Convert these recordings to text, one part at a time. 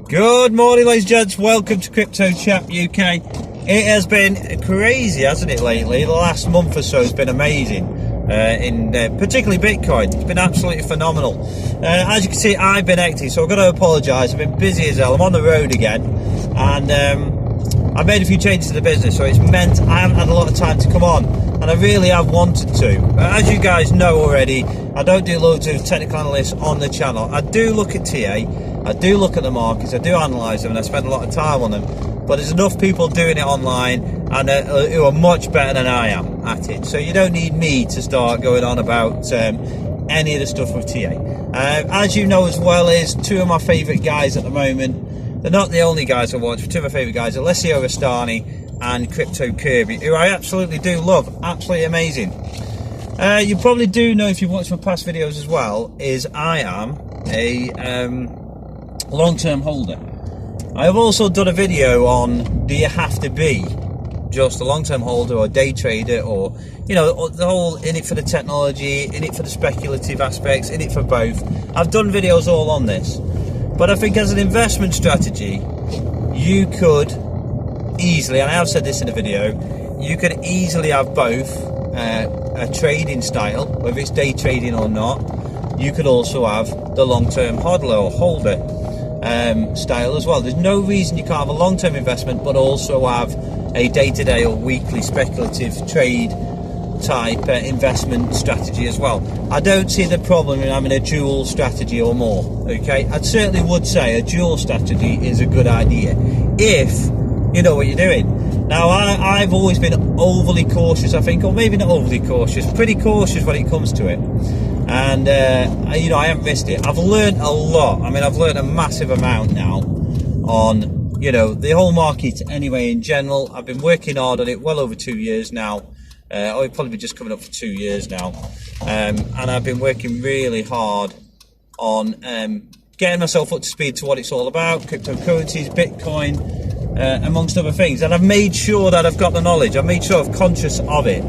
Good morning, ladies and gents. Welcome to Crypto Chat UK. It has been crazy, hasn't it, lately? The last month or so has been amazing. Particularly Bitcoin. It's been absolutely phenomenal. As you can see, I've been active, so I've got to apologise. I've been busy as hell. I'm on the road again, and I made a few changes to the business, so it's meant I haven't had a lot of time to come on, and I really have wanted to. As you guys know already, I don't do loads of technical analysts on the channel. I do look at TA, I do look at the markets, I do analyse them, and I spend a lot of time on them. But there's enough people doing it online and who are much better than I am at it. So you don't need me to start going on about any of the stuff with TA. As you know as well, is two of my favourite guys at the moment. They're not the only guys I watch, but two of my favourite guys, Alessio Rastani and Crypto Kirby, who I absolutely do love. Absolutely amazing. You probably do know, if you've watched my past videos as well, is I am a long-term holder. I have also done a video on, do you have to be just a long-term holder or day trader, or, you know, the whole in it for the technology, in it for the speculative aspects, in it for both. I've done videos all on this, but I think as an investment strategy, you could easily, and I have said this in the video, you could easily have both a trading style, whether it's day trading or not. You could also have the long-term hodler or holder style as well. There's no reason you can't have a long-term investment but also have a day-to-day or weekly speculative trade type investment strategy as well. I don't see the problem in having a dual strategy or more. Okay, I certainly would say a dual strategy is a good idea if you know what you're doing. Now I've always been overly cautious, I think, or maybe not overly cautious, pretty cautious when it comes to it. And you know, I haven't missed it. I've learned a lot. I mean, I've learned a massive amount now on, you know, the whole market anyway in general. I've been working hard on it well over 2 years now. I'll probably be just coming up for 2 years now. And I've been working really hard on getting myself up to speed to what it's all about, cryptocurrencies, Bitcoin, amongst other things. And I've made sure that I've got the knowledge. I've made sure I'm conscious of it.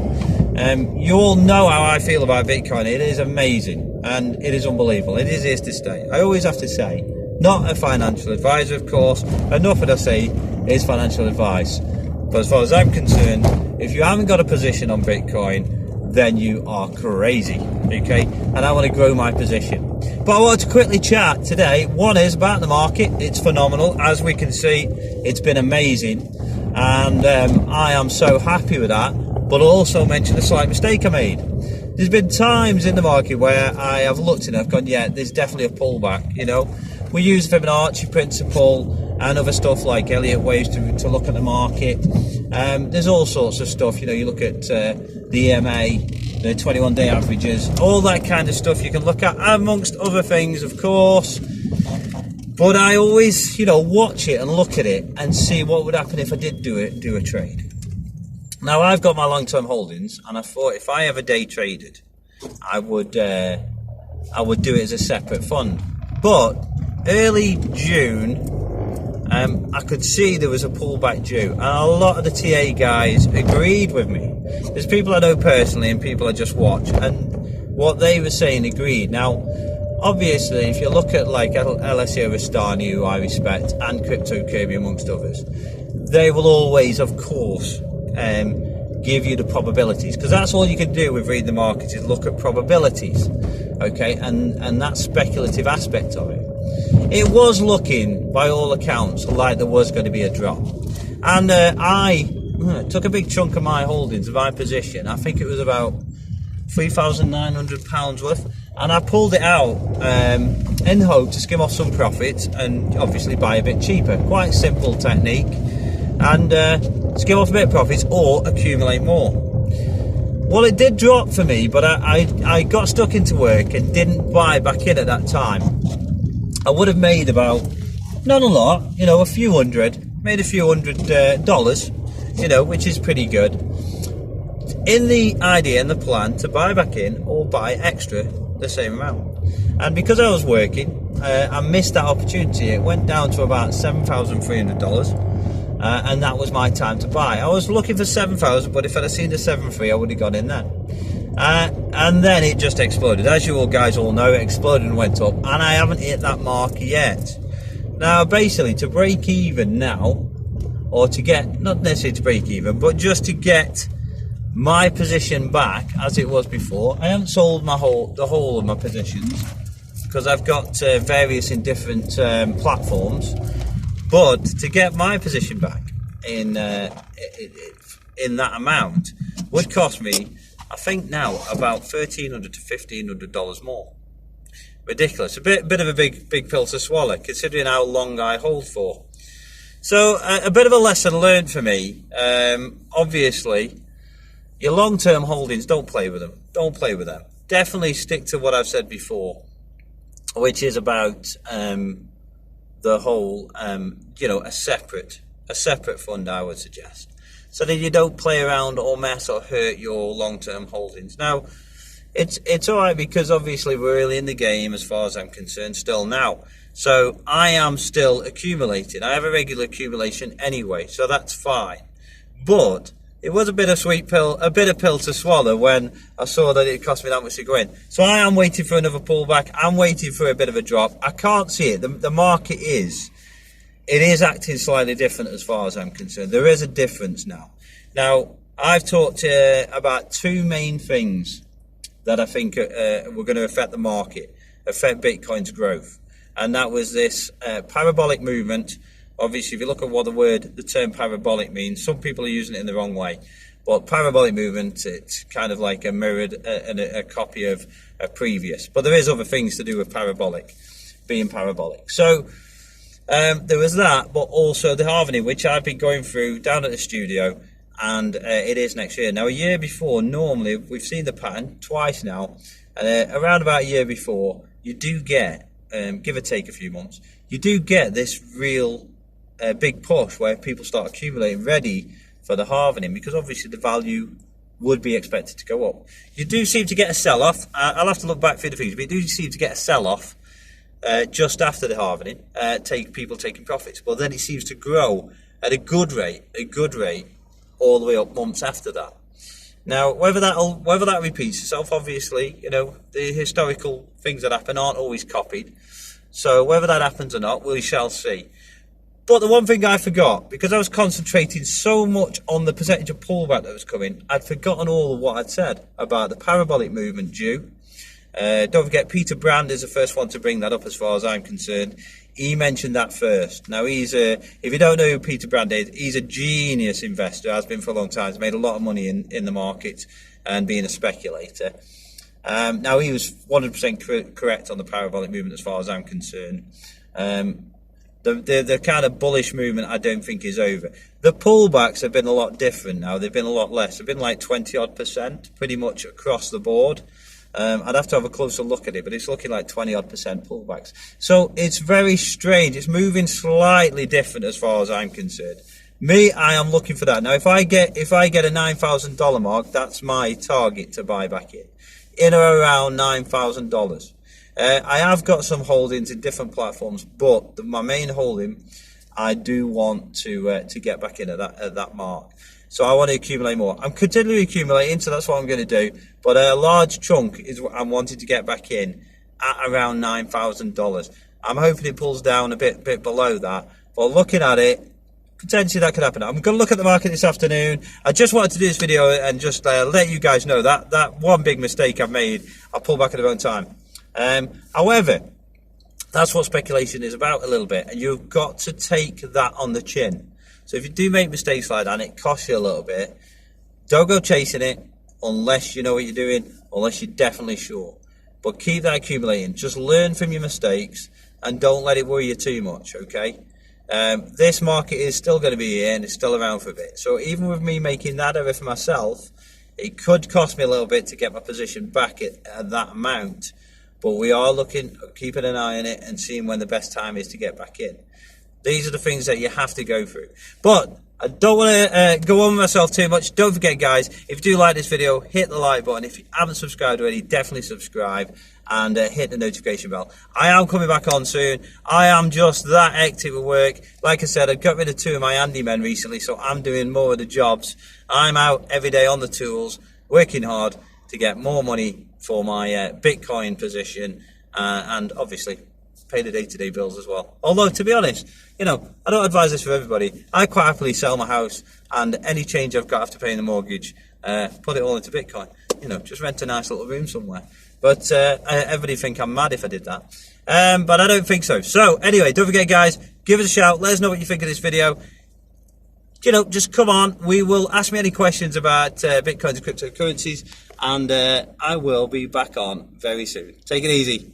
You all know how I feel about Bitcoin. It is amazing and it is unbelievable. It is here to stay. I always have to say, not a financial advisor, of course. Enough that I say is financial advice. But as far as I'm concerned, if you haven't got a position on Bitcoin, then you are crazy. Okay? And I want to grow my position. But I want to quickly chat today. One is about the market. It's phenomenal. As we can see, it's been amazing. And I am so happy with that. But I'll also mention a slight mistake I made. There's been times in the market where I have looked and I've gone, yeah, there's definitely a pullback. You know, we use Fibonacci principle and other stuff like Elliott waves to look at the market. There's all sorts of stuff. You know, you look at the EMA, the 21-day averages, all that kind of stuff you can look at, amongst other things, of course. But I always, you know, watch it and look at it and see what would happen if I did do a trade. Now, I've got my long-term holdings, and I thought if I ever day traded, I would do it as a separate fund. But early June, I could see there was a pullback due, and a lot of the TA guys agreed with me. There's people I know personally and people I just watch, and what they were saying agreed. Now, obviously, if you look at like Alessio Rastani, who I respect, and Crypto Kirby amongst others, they will always, of course, give you the probabilities, because that's all you can do with reading the market, is look at probabilities. Okay, and that speculative aspect of it. It was looking, by all accounts, like there was going to be a drop, and I took a big chunk of my holdings, of my position. I think it was about £3,900 worth, and I pulled it out in hope to skim off some profits and obviously buy a bit cheaper. Quite simple technique, and skim off a bit of profits or accumulate more. Well, it did drop for me, but I got stuck into work and didn't buy back in at that time. I would have made about, not a lot, you know, a few hundred, made a few $100, you know, which is pretty good. In the idea and the plan to buy back in or buy extra the same amount. And because I was working, I missed that opportunity. It went down to about $7,300. And that was my time to buy. I was looking for 7,000, but if I'd have seen the 7.3, I would have gone in then. And then it just exploded. As you all guys all know, it exploded and went up, and I haven't hit that mark yet. Now, basically, to break even now, or to get, not necessarily to break even, but just to get my position back as it was before. I haven't sold the whole of my positions because I've got various in different platforms. But to get my position back in that amount would cost me, I think now, about $1,300 to $1,500 more. Ridiculous. A bit of a big pill to swallow, considering how long I hold for. So a bit of a lesson learned for me. Obviously, your long-term holdings, don't play with them. Don't play with them. Definitely stick to what I've said before, which is about the whole, a separate fund, I would suggest, so that you don't play around or mess or hurt your long-term holdings. Now, it's all right because obviously we're early in the game as far as I'm concerned still now. So I am still accumulating. I have a regular accumulation anyway, so that's fine. But it was a bit of pill to swallow when I saw that it cost me that much to go in. So I am waiting for another pullback. I'm waiting for a bit of a drop. I can't see it. The market is acting slightly different as far as I'm concerned. There is a difference now. Now, I've talked about two main things that I think were going to affect the market, affect Bitcoin's growth. And that was this parabolic movement. Obviously, if you look at what the term parabolic means, some people are using it in the wrong way. But parabolic movement, it's kind of like a mirrored a copy of a previous. But there is other things to do with being parabolic. So there was that, but also the halvening, which I've been going through down at the studio, and it is next year. Now, a year before, normally, we've seen the pattern twice now, and around about a year before, you do get, give or take a few months, you do get this real big push where people start accumulating ready for the halvening, because obviously the value would be expected to go up. You do seem to get a sell-off. I'll have to look back through the figures, but you do seem to get a sell-off just after the halvening, people taking profits. But then it seems to grow at a good rate all the way up months after that. Now, whether that repeats itself, obviously, the historical things that happen aren't always copied. So whether that happens or not, we shall see. But the one thing I forgot, because I was concentrating so much on the percentage of pullback that was coming, I'd forgotten all of what I'd said about the parabolic movement due. Don't forget, Peter Brand is the first one to bring that up as far as I'm concerned. He mentioned that first. Now, if you don't know who Peter Brand is, he's a genius investor, has been for a long time. He's made a lot of money in the market and being a speculator. Now, he was 100% correct on the parabolic movement as far as I'm concerned. The kind of bullish movement I don't think is over. The pullbacks have been a lot different now. They've been a lot less. They've been like 20-odd% pretty much across the board. I'd have to have a closer look at it, but it's looking like 20-odd% pullbacks. So it's very strange. It's moving slightly different as far as I'm concerned. I am looking for that. Now, if I get a $9,000 mark, that's my target to buy back in or around $9,000. I have got some holdings in different platforms, but my main holding, I do want to get back in at that mark. So I want to accumulate more. I'm continually accumulating, so that's what I'm going to do. But a large chunk is what I'm wanting to get back in at around $9,000. I'm hoping it pulls down a bit below that. But looking at it, potentially that could happen. I'm going to look at the market this afternoon. I just wanted to do this video and just let you guys know that one big mistake I've made, I'll pull back at the wrong time. However, that's what speculation is about a little bit, and you've got to take that on the chin. So if you do make mistakes like that and it costs you a little bit, don't go chasing it unless you know what you're doing, unless you're definitely sure. But keep that accumulating. Just learn from your mistakes and don't let it worry you too much, okay? This market is still going to be here and it's still around for a bit. So even with me making that error for myself, it could cost me a little bit to get my position back at that amount. But we are keeping an eye on it and seeing when the best time is to get back in. These are the things that you have to go through. But I don't want to go on with myself too much. Don't forget, guys, if you do like this video, hit the like button. If you haven't subscribed already, definitely subscribe and hit the notification bell. I am coming back on soon. I am just that hectic with work. Like I said, I got rid of 2 of my handymen recently, so I'm doing more of the jobs. I'm out every day on the tools, working hard to get more money for my Bitcoin position and obviously pay the day-to-day bills as well. Although, to be honest, you know, I don't advise this for everybody. I quite happily sell my house and any change I've got after paying the mortgage, put it all into Bitcoin. You know, just rent a nice little room somewhere. But everybody think I'm mad if I did that. But I don't think so. So anyway, don't forget, guys, give us a shout. Let us know what you think of this video. You know, just come on. We will ask me any questions about Bitcoins and cryptocurrencies, and I will be back on very soon. Take it easy.